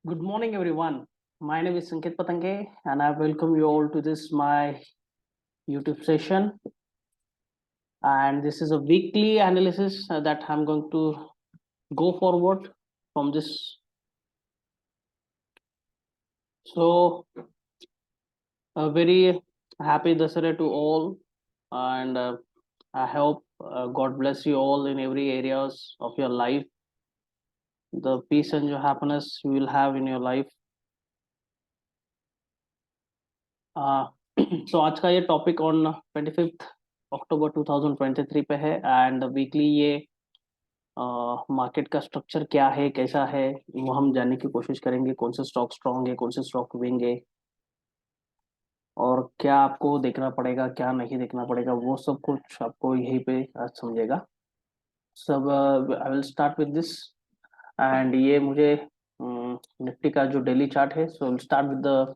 Good morning, everyone. My name is Sanket Patange, and I welcome you all to this my YouTube session. And this is a weekly analysis that I'm going to go forward from this. So, a very happy Dasara to all, and I hope God bless you all in every areas of your life. The peace and your happiness you will have in your life. सो आज का ये topic on 25 अक्टूबर 2023 पे है and weekly ये market का structure क्या है कैसा है वो हम जानने की कोशिश करेंगे। कौन से स्टॉक स्ट्रांग है, कौन से स्टॉक वीक है और क्या आपको देखना पड़ेगा क्या नहीं देखना पड़ेगा, वो सब कुछ आपको यहीं पे आज समझेगा। सब I will start with this and ये मुझे निफ्टी का जो डेली चार्ट है, so will start with the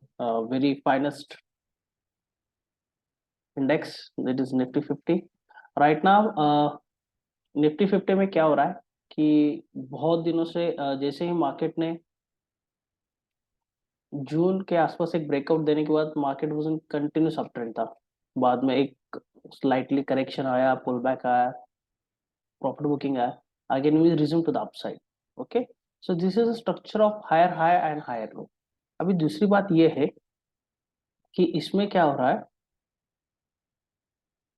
very finest index that is Nifty 50 right now. Nifty 50 में क्या हो रहा है कि बहुत दिनों से जैसे ही मार्केट ने जून के आसपास एक ब्रेकआउट देने के बाद market was in continuous up trend था। बाद में एक स्लाइटली करेक्शन आया, पुल बैक आया, प्रॉफिट बुकिंग आया, again we resume to the upside. Okay, so this is a structure of higher high and higher low. अभी दूसरी बात ये है कि इसमें क्या हो रहा है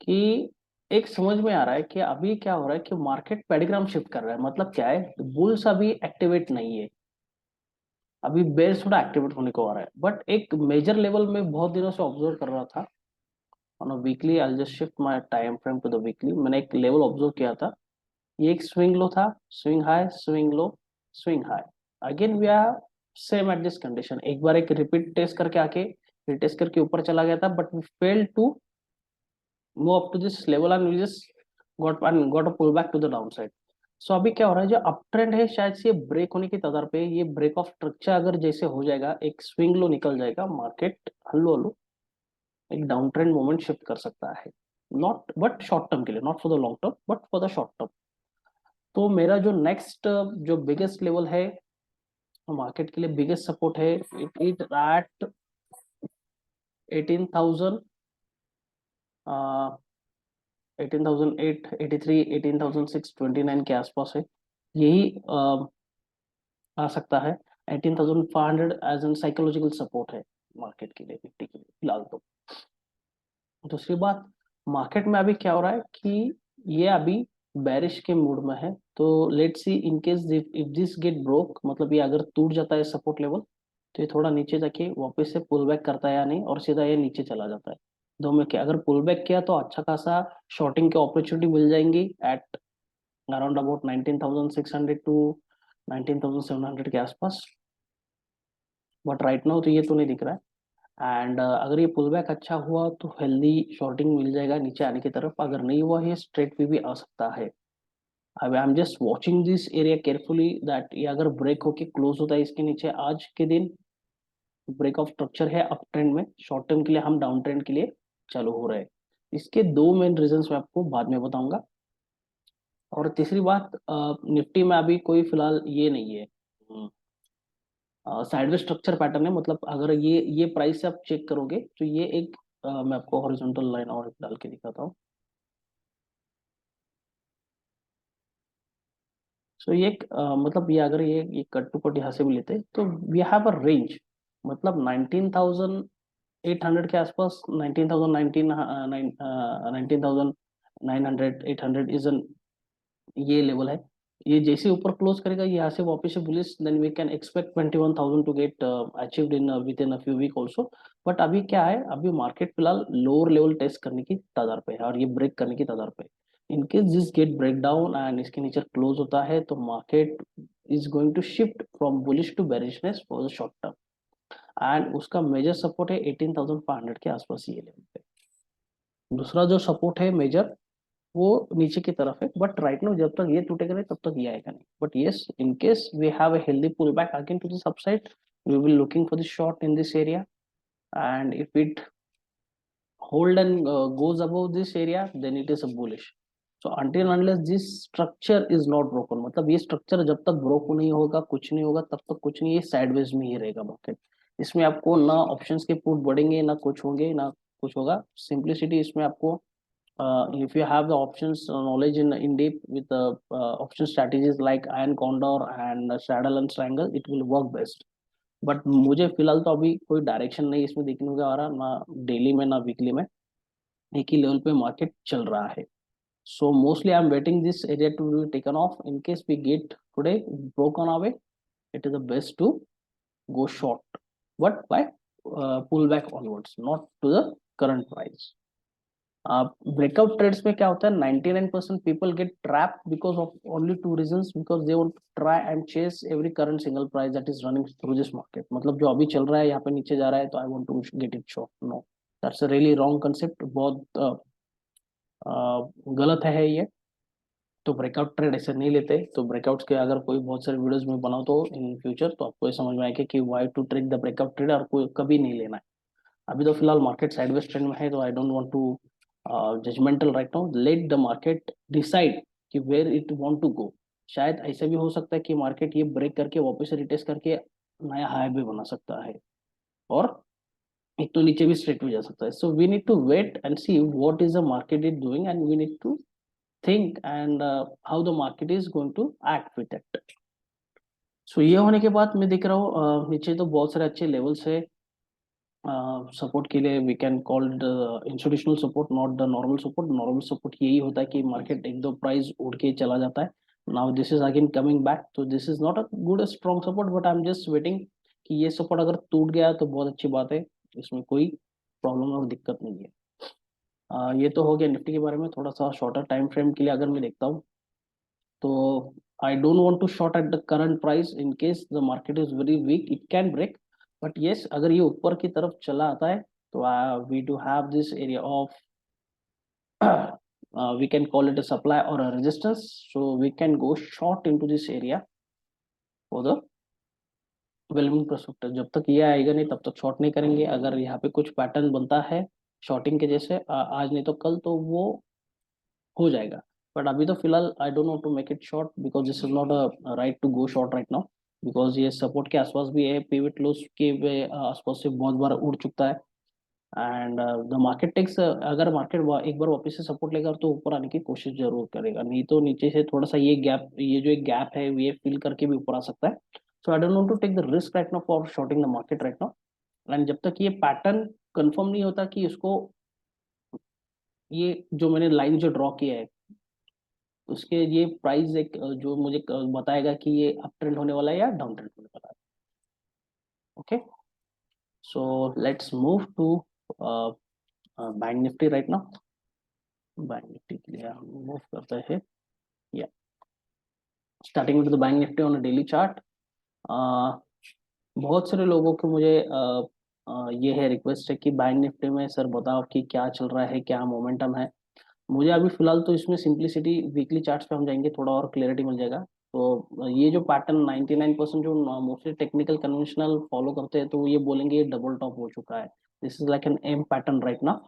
कि एक समझ में आ रहा है कि अभी क्या हो रहा है कि मार्केट पेडिग्राम शिफ्ट कर रहा है। मतलब क्या है, बुल्स अभी एक्टिवेट नहीं है, अभी बेयर थोड़ा एक्टिवेट होने को आ रहा है। बट एक मेजर लेवल में बहुत दिनों से ऑब्जर्व कर रहा था on a weekly. I just shift my time frame to the weekly. मैंने एक लेवल ऑब्जर्व किया था, ये एक स्विंग लो था, swing high, swing low, swing high. Again we are same at this condition. एक बार एक रिपीट टेस्ट करके आके रिटेस्ट करके ऊपर चला गया था, but we fail to move up to this level and we just got a pull back to the down side. So अभी क्या हो रहा है, जो अप ट्रेंड है शायद से ये ब्रेक होने की कगार पे। ये ब्रेक ऑफ स्ट्रक्चर अगर जैसे हो जाएगा, एक स्विंग लो निकल जाएगा, मार्केट हल्लो हल्लो एक डाउन ट्रेंड मोमेंट शिफ्ट कर सकता है। नॉट बट शॉर्ट टर्म के लिए, not for the long term but for the short term. तो मेरा जो नेक्स्ट जो बिगेस्ट लेवल है मार्केट के लिए, बिगेस्ट सपोर्ट है इट इट एट 18,000, 18,883, 18,629 के आसपास है। यही आ सकता है। 18,500 एज एन साइकोलॉजिकल सपोर्ट है मार्केट के लिए, निफ्टी के लिए फिलहाल। तो दूसरी बात, मार्केट में अभी क्या हो रहा है कि ये अभी बेरिश के मूड में है। तो let's see in case if this get broke, मतलब ये अगर टूट जाता है सपोर्ट लेवल, तो ये थोड़ा नीचे जाके वापस से पुल बैक करता है या नहीं, और सीधा ये नीचे चला जाता है। दो में क्या, अगर पुल बैक किया तो अच्छा खासा शॉर्टिंग की अपॉर्चुनिटी मिल जाएंगी एट अराउंड अबाउट 19,600 टू 19,700 के आसपास। बट राइट नाउ तो ये तो नहीं दिख रहा है। एंड अगर ये पुल बैक अच्छा हुआ तो हेल्दी शॉर्टिंग मिल जाएगा नीचे आने की तरफ। अगर नहीं हुआ, ये स्ट्रेट पे भी आ सकता है। अब आई am just watching this area carefully that ये अगर ब्रेक होके क्लोज होता है इसके नीचे आज के दिन, ब्रेक ऑफ स्ट्रक्चर है अप ट्रेंड में, शॉर्ट टर्म के लिए हम डाउन ट्रेंड के लिए चालू हो रहे हैं। इसके दो मेन रीजंस मैं आपको बाद में बताऊंगा। और तीसरी बात, निफ्टी में अभी कोई फिलहाल ये नहीं है, साइडवे स्ट्रक्चर पैटर्न है। मतलब अगर ये प्राइस से आप चेक करोगे तो ये एक मैं आपको हॉरिजॉन्टल लाइन और डाल के दिखाता हूँ। सो ये एक मतलब ये अगर ये कट टू कट यहाँ से भी लेते तो वी हैव अ रेंज। मतलब 19,800 के आसपास, 19,000, 19,900, 800 इज एन ये लेवल है। ये जैसे ऊपर क्लोज करेगा यहाँ से वापस से bullish, then we can expect 21,000 to get achieved in within a few week also. But अभी क्या है, अभी मार्केट फिलहाल लोअर लेवल टेस्ट करने की तादार पे है और ये ब्रेक करने की तादार पे है। In case this get break down and इसके नीचे क्लोज होता है तो market is going to shift from bullish to bearishness for the short term. And उसका मेजर सपोर्ट है 18,500 के आसपास ये लेवल पे। दूसरा जो सपोर्ट है मेजर, वो नीचे की तरफ है। बट राइट नाउ जब तक ये टूटेगा नहीं तब तक ये आएगा नहीं। But yes, in case we have a healthy pull back again to this upside, we will looking for the short in this area, and if it hold and goes above this area then it is a bullish. So until unless this structure is not broken, मतलब ये structure जब तक broke नहीं होगा, कुछ नहीं होगा, तब तक कुछ नहीं, ये साइडवेज में ही रहेगा मार्केट। इसमें आपको ना ऑप्शंस के पुट बढ़ेंगे, ना कुछ होंगे, ना कुछ होगा। सिंप्लिसिटी इसमें आपको, if you have the options knowledge in deep with the option strategies like iron condor and straddle and triangle, it will work best। But मुझे फिलहाल तो अभी कोई डायरेक्शन नहीं इसमें देखने को आ रहा, ना डेली में ना वीकली में, एक ही लेवल पे मार्केट चल रहा है। So mostly I am waiting this area to be taken off. In case we get today broke on away, it is the best to go short, but by pull back onwards, not to the current price। Breakout trades में क्या होता है, 99% people get trap because of only two reasons, because they want to try and chase every current single price that is running through this market. मतलब जो अभी चल रहा है यहाँ पे नीचे जा रहा है तो I want to get it short, no, that's a really wrong concept, बहुत गलत है ये। तो ब्रेकआउट ट्रेड ऐसे नहीं लेते। तो ब्रेकआउट्स के अगर कोई बहुत सारे वीडियोस में बनाओ तो इन फ्यूचर तो आपको ये समझ में आएगा कि why to trade the breakout trade, और कोई कभी नहीं लेना है। अभी तो फिलहाल मार्केट साइडवेज ट्रेंड में है, तो I don't want to judgemental right now, let the market decide कि where it want to go. शायद ऐसा भी हो सकता है कि मार्केट ये ब्रेक करके वापस से रिटेस्ट करके नया हाई भी बना सकता है, और एक तो नीचे भी स्ट्रेट भी जा सकता है। So we need to wait and see what is the market is doing, and we need to think and how the market is going to act with it. So ये होने के बाद मैं देख रहा हूँ नीचे तो बहुत सारे अच्छे लेवल्स है सपोर्ट के लिए। We can call institutional support, not the normal support. Normal support यही होता है कि मार्केट एक दो प्राइस उड़ के चला जाता है। Now this is again coming back, तो this is not a good strong support, but I am just waiting कि ये सपोर्ट अगर टूट गया तो बहुत अच्छी बात है, इसमें कोई प्रॉब्लम और दिक्कत नहीं है। ये तो हो गया निफ्टी के बारे में। थोड़ा सा शॉर्टर टाइम फ्रेम के लिए अगर मैं देखता हूँ तो I don't want to short at the current price. In case the market is very weak it can break, but yes अगर ये ऊपर की तरफ चला आता है तो we do have this area of we can call it a supply or a resistance, so we can go short into this area for the wellbeing prospector. जब तक ये आएगा नहीं तब तक शॉर्ट नहीं करेंगे। अगर यहाँ पे कुछ पैटर्न बनता है शॉर्टिंग के जैसे आज नहीं तो कल, तो वो हो जाएगा। बट अभी तो फिलहाल I don't want to make it short, because this is not a right to go short right now, because ये सपोर्ट के आसपास भी है, पिवट लोस के आसपास से बहुत बार उड़ चुका है। एंड द मार्केट टेक्स, अगर मार्केट एक बार वापस से सपोर्ट लेगा तो ऊपर आने की कोशिश जरूर करेगा, नहीं तो नीचे से थोड़ा सा ये गैप, ये जो एक गैप है ये फिल करके भी ऊपर आ सकता है। So I don't want to take the risk right now for shorting the market right now. And जब तक ये पैटर्न कंफर्म नहीं होता कि इसको, ये जो मैंने लाइन जो ड्रॉ किया है उसके ये प्राइस एक जो मुझे बताएगा कि ये अप ट्रेंड होने वाला है या डाउन ट्रेंड होने वाला है। Okay, so let's move to Bank Nifty right now. Bank Nifty के लिए हम मूव करते हैं, या starting with the Bank Nifty on a daily chart. बहुत सारे लोगों को मुझे ये है रिक्वेस्ट है कि बैंक निफ्टी में सर बताओ कि क्या चल रहा है, क्या मोमेंटम है। मुझे अभी फिलहाल तो इसमें सिंप्लिसिटी वीकली चार्ट्स पे हम जाएंगे, थोड़ा और क्लियरिटी मिल जाएगा। तो ये जो पैटर्न 99% जो मोस्टली टेक्निकल कन्वेंशनल फॉलो करते हैं तो ये बोलेंगे ये डबल टॉप हो चुका है। This is like an M pattern right ना,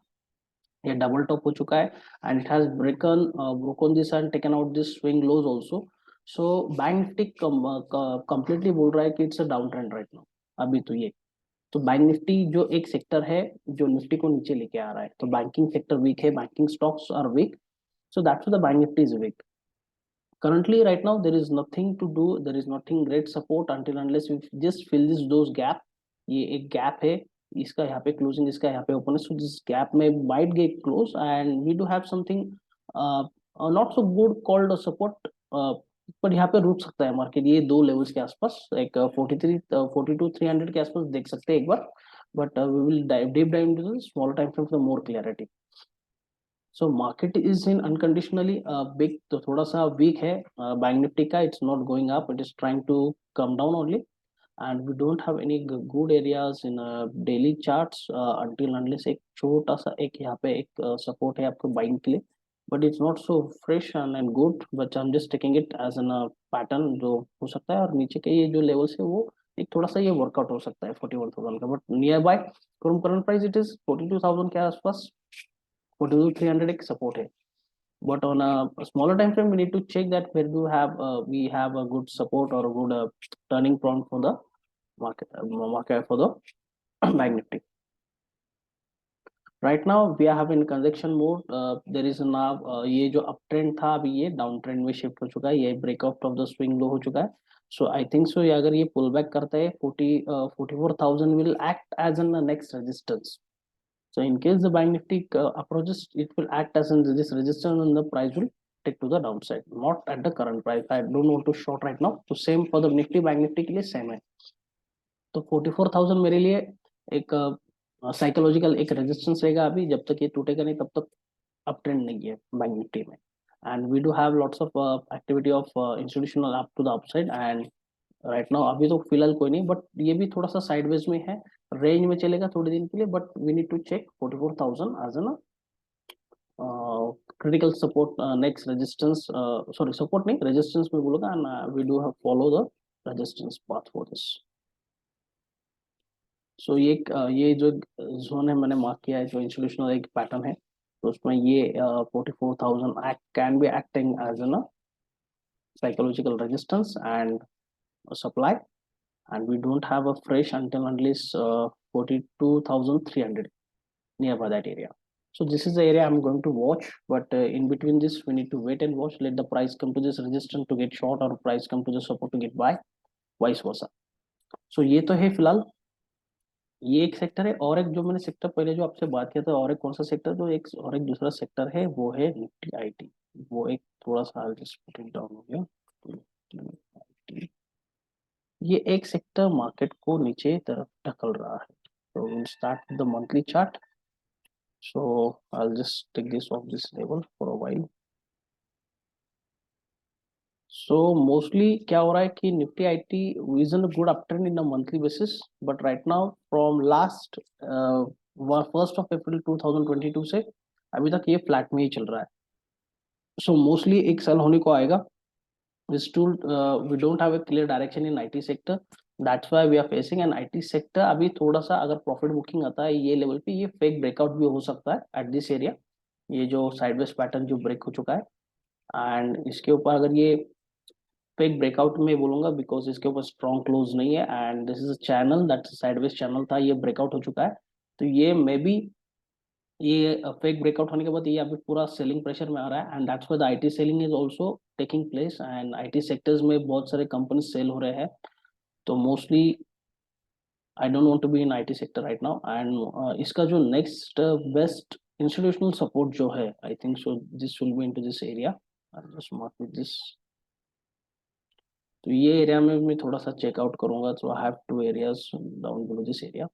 ये डबल टॉप हो चुका है and it has broken this and taken out this swing lows also. So Bank Nifty completely बोल रहा है कि it's a down trend right now अभी तो ये। तो बैंक निफ्टी जो एक सेक्टर है जो निफ्टी को नीचे लेके आ रहा है, तो बैंकिंग सेक्टर वीक है, banking stocks are weak, so that's why the bank nifty is weak currently right now। There is nothing to do, there is nothing great support until unless we just fill this those gap। ये एक gap है, इसका यहाँ पे closing, इसका यहाँ पे open है, सो दिस गैप में might get close and we do have something not so good called a support, पर यहाँ पे रुक सकता है मार्केट ये दो लेवल्स के आसपास, एक 42 300 के आसपास देख सकते हैं एक बार। But we will deep dive into the smaller time frame for more clarity. So market is in unconditionally big, तो थोड़ा सा वीक है बैंक निफ्टी का, it's not going up, it is trying to come down only. And we don't have any good areas in daily charts until unless एक छोटा सा एक यहाँ पे एक सपोर्ट है आपको बाइंग के लिए, but it's not so fresh and good, but I am just taking it as an pattern जो हो सकता है। और नीचे के ये जो लेवल्स है वो एक थोड़ा सा ये वर्कआउट हो सकता है 41,000 का, but near by from current price it is 42,000 के आसपास, 42 300 एक सपोर्ट है। but on a smaller time frame we need to check that where do we have a good support or a good turning point for the market for the bank nifty. Right now we are having conjunction mode there is now ये जो up trend था अभी ये down trend में shift हो चुका है ये breakout of the swing low हो चुका है सो आई थिंक सो ये अगर ये पुल बैक करता है 44,000 will act as an next resistance so in case the bank nifty approaches it will act as in this resistance and the price will take to the downside not at the current price I don't want to short right now so same for the nifty bank nifty के लिए same है तो 44,000 मेरे लिए एक psychological एक resistance रहेगा अभी जब तक ये टूटेगा नहीं तब तक अप ट्रेंड नहीं है बैंक निफ्टी में and we do have lots of activity of institutional up to the upside and right now अभी तो फिलहाल कोई नहीं बट ये भी थोड़ा सा साइडवेज में है रेंज में चलेगा थोड़े दिन के लिए but we need to check 44,000 as an critical support next resistance sorry support नहीं resistance में बोलूँगा and we do have follow the resistance path for this सो ये जो जोन है मैंने मार्क किया है जो इंस्टीट्यूशनल एक पैटर्न है तो उसमें ये 44,000 act can be acting as an psychological resistance and supply and we don't have a fresh until unless 42,300 nearby that area so this is the area I'm going to watch but in between this we need to wait and watch let the price come to this resistance to get short or price come to the support to get buy vice versa so ये तो है फिलहाल ये एक sector है और एक जो मैंने सेक्टर पहले जो आपसे बात किया था और एक कौन सा सेक्टर जो एक और एक दूसरा सेक्टर है वो है निफ्टी आईटी वो एक थोड़ा सा डाउन हो गया निफ्टी ये एक सेक्टर मार्केट को नीचे तरफ ढकल रहा है तो will start the monthly chart so I will just take this off this level for a while so mostly क्या हो रहा है कि Nifty IT is in good uptrend in a monthly basis but right now from last 1 April 2022 से अभी तक ये flat में ही चल रहा है सो मोस्टली एक सेल होने को आएगा still we don't have a clear direction in IT sector that's why we are facing an IT sector अभी थोड़ा सा अगर प्रॉफिट बुकिंग आता है ये लेवल पे ये फेक ब्रेकआउट भी हो सकता है एट दिस एरिया ये जो साइडवेज पैटर्न जो ब्रेक हो चुका है एंड इसके ऊपर अगर ये फेक ब्रेकआउट में बोलूंगा बिकॉज इसके ऊपर स्ट्रॉन्ग क्लोज नहीं है and this is a channel that sideways channel था ये ब्रेकआउट हो चुका है तो ये मे बी ये फेक ब्रेकआउट होने के बाद ये अभी पूरा सेलिंग प्रेशर में आ रहा है and that's why the IT selling is also taking place and IT sectors में बहुत सारे कंपनी सेल हो रहे हैं तो mostly I don't want to be in IT sector right now and इसका जो नेक्स्ट बेस्ट इंस्टीट्यूशनल सपोर्ट जो है I think so this will be into this area I just mark with this तो ये एरिया में मैं थोड़ा सा चेकआउट करूंगा सो आई have two areas down below this area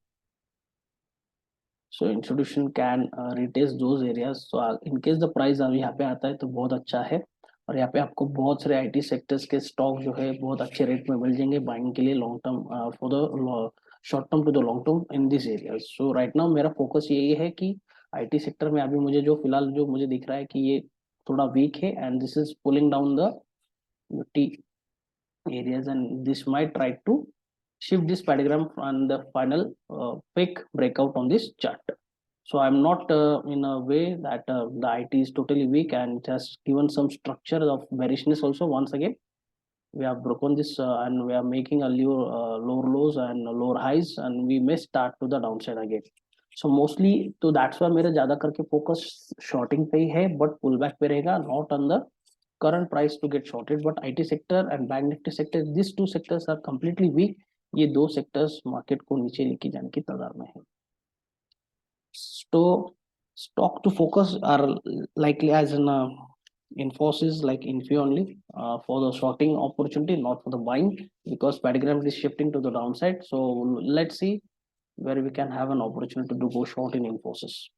so institution can retest those areas so in case the price अभी यहाँ पे आता है तो बहुत अच्छा है और यहाँ पे आपको बहुत सारे आईटी सेक्टर्स के स्टॉक जो है बहुत अच्छे रेट में मिल जाएंगे बाइंग के लिए long term for the short term to the long term in this area so right now मेरा फोकस यही है कि आईटी सेक्टर में अभी मुझे जो फिलहाल जो मुझे दिख रहा है कि ये थोड़ा वीक है and this is pulling down the Nifty areas and this might try to shift this paradigm on the final quick breakout on this chart. So I'm not in a way that the IT is totally weak and just given some structure of bearishness also once again. We have broken this and we are making a lower lows and lower highs and we may start to the downside again. So mostly तो that's why मेरा ज़्यादा करके focus shorting पे ही है but pullback पे रहेगा not on the current price to get shorted but IT sector and bank nifty sector these two sectors are completely weak ये दो sectors market को नीचे लेके जाने की तदार में है so stock to focus are likely as in Infosys like Infi only for the shorting opportunity not for the buying because padigram is shifting to the downside so let's see where we can have an opportunity to go short in Infosys.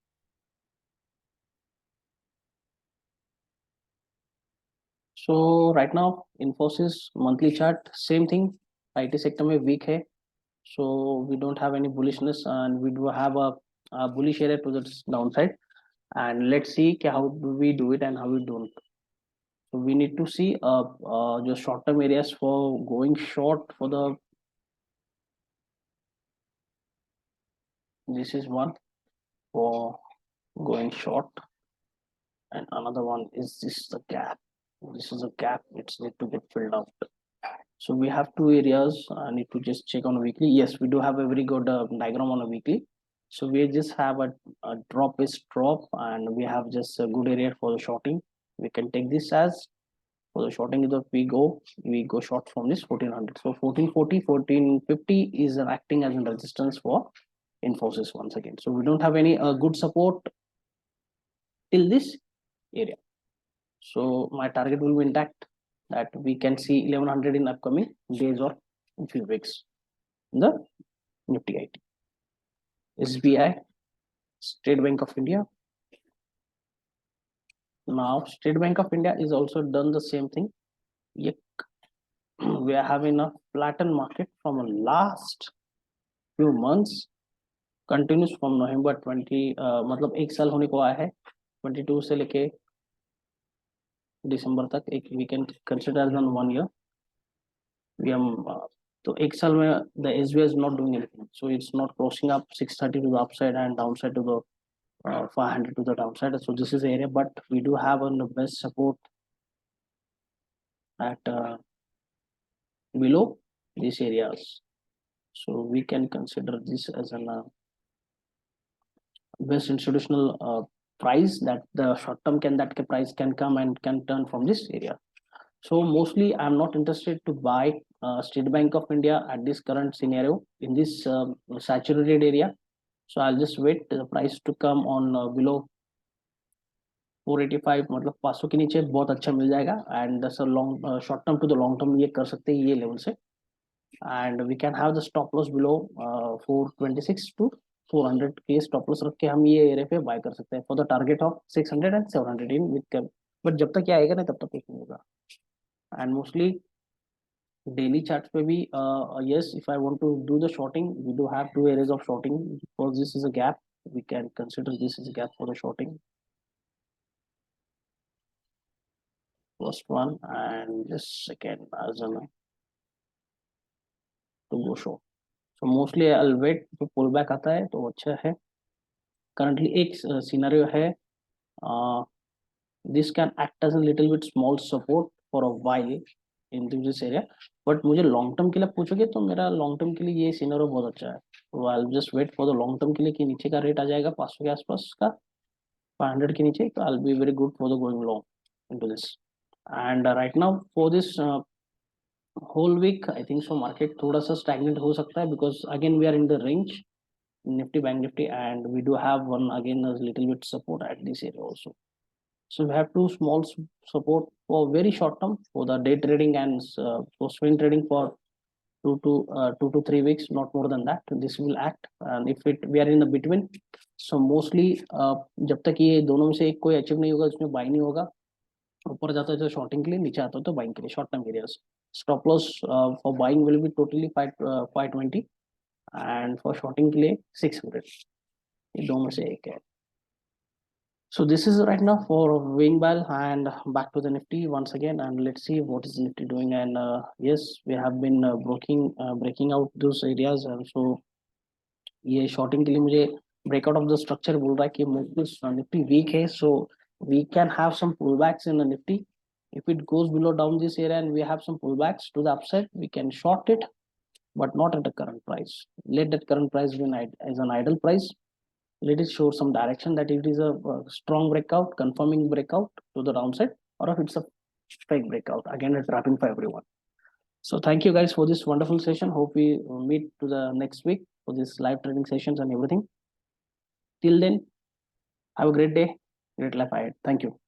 So right now Infosys monthly chart same thing IT sector में weak है so we don't have any bullishness and we do have a bullish area to the downside and let's see how do we do it and how we don't so we need to see just short term areas for going short for the this is one for going short and another one is this the gap. This is a gap, it's need to get filled out. So we have two areas. I need to just check on a weekly. Yes, we do have a very good diagram on a weekly. So we just have a drop is drop, and we have just a good area for the shorting. We can take this as for the shorting is that we go short from this 1400. So 1440, 1450 is acting as a resistance for Infosys once again. So we don't have any good support till this area. So my target will be intact, that we can see 1100 in upcoming days or in few weeks in the Nifty IT. SBI, State Bank of India. Now State Bank of India is also done the same thing. We are having a flattened market from the last few months, continues from November 20, मतलब एक साल होने को आया है 22 से लेके दिसंबर तक, एक we can consider as on 1 year. We are तो एक साल में the SBI is not doing anything, so it's not crossing up 630 to the upside and downside to the 500 to the downside. So this is the area, but we do have on the best support at below these areas. So we can consider this as an best institutional price, that the short term price can come and can turn from this area. So mostly I'm not interested to buy State Bank of India at this current scenario in this saturated area. So I'll just wait the price to come on below 485, मतलब 500 के नीचे बहुत अच्छा मिल जाएगा, and long short term to the long term ये कर सकते हैं ये लेवल से, and we can have the stop loss below 426 to 400 के stop loss रख के हम ये एरिया पे बाय कर सकते हैं for the target of 600 and 700 in with, but जब तक ये आएगा ना तब तक कुछ नहीं होगा. And mostly daily charts पे भी yes, if I want to do the shorting, we do have two areas of shorting, because this is a gap, we can consider this is a gap for the shorting. First one and this second as a to go short. So mostly I'll wait तो pullback आता है तो अच्छा है. Currently एक scenario है, this can act as a little bit small support for a while into this area, but मुझे long term के लिए पूछोगे तो मेरा long term के लिए ये scenario बहुत अच्छा है. So I'll just wait for the long term के लिए कि नीचे का रेट आ जाएगा 500 के आसपास का, 500 के नीचे, तो I'll be very good for the going long into this. And right now for this whole week I think so market थोड़ा सा stagnant हो सकता है, because again we are in the range Nifty, Banknifty, and we do have one again a little bit support at this area also. So we have two small support for very short term for the day trading and for swing trading for 2 to 3 weeks, not more than that. This will act, and if we are in the between, so mostly जब तक ये दोनों में से एक कोई achieve नहीं होगा उसमें बाई नहीं होगा, ऊपर जाता है तो शॉर्टिंग के लिए, नीचे आता है तो बाइंग के लिए short term areas. Stop loss for buying will be totally 520 and for shorting के लिए 600, ये दोनों में से एक है. So this is right now for wing bell, and back to the Nifty once again, and let's see what is Nifty doing. And yes, we have been breaking out those areas, and so ये shorting के लिए मुझे breakout of the structure बोल रहा है कि Nifty weak है, so we can have some pullbacks in the Nifty. If it goes below down this area and we have some pullbacks to the upside, we can short it, but not at the current price. Let that current price be as an idle price. Let it show some direction that it is a strong breakout, confirming breakout to the downside, or if it's a fake breakout. Again, it's wrapping for everyone. So thank you guys for this wonderful session. Hope we meet to the next week for this live trading sessions and everything. Till then, have a great day, great life ahead. Thank you.